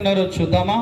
చూద్దామా?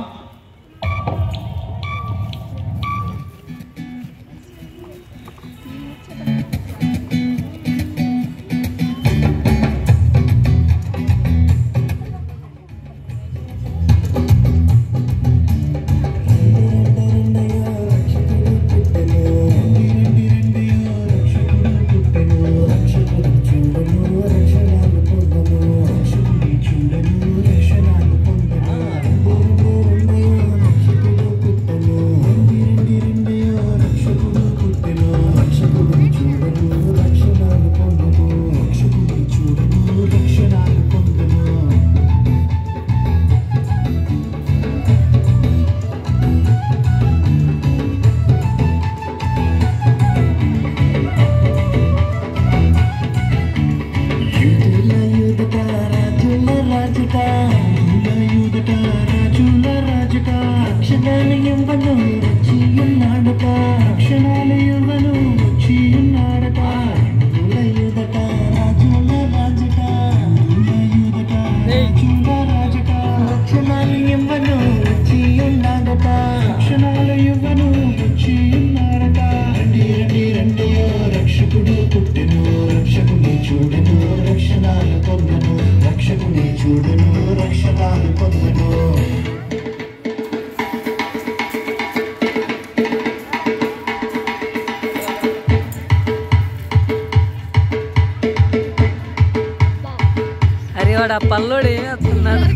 అరే వాడు ఆ పల్లోడు ఏమి వస్తున్నాడు.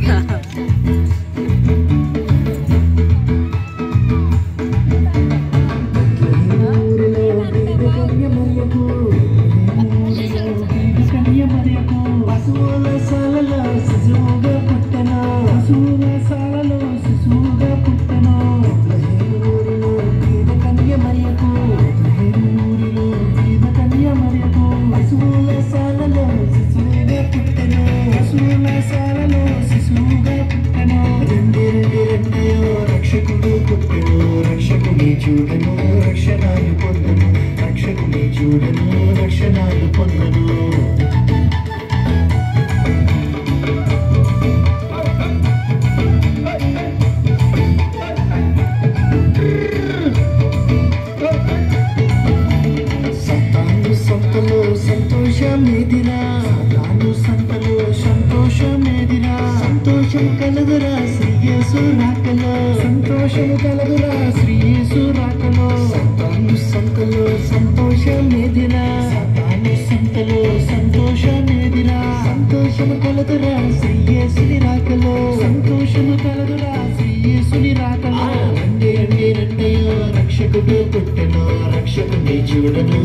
సంతోషం కలదురా శ్రీ యేసు రాకలో, సంతోషం కలదురా శ్రీ యేసు రాకలో. సాతాను సంతలో సంతోషమేదిరా, సాతాను సంతలో సంతోషమేదిరా. సంతోషం కలదురా శ్రీ యేసుని రాకలో, సంతోషం కలదురా శ్రీ యేసుని రాకలో. రండి రండి రండయ్యో రక్షకుడు పుట్టెను, రక్షకుని చూడను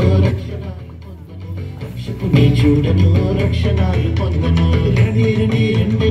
రక్షకుని చూడను రక్షణాలు పొందను. రండి రండి రండి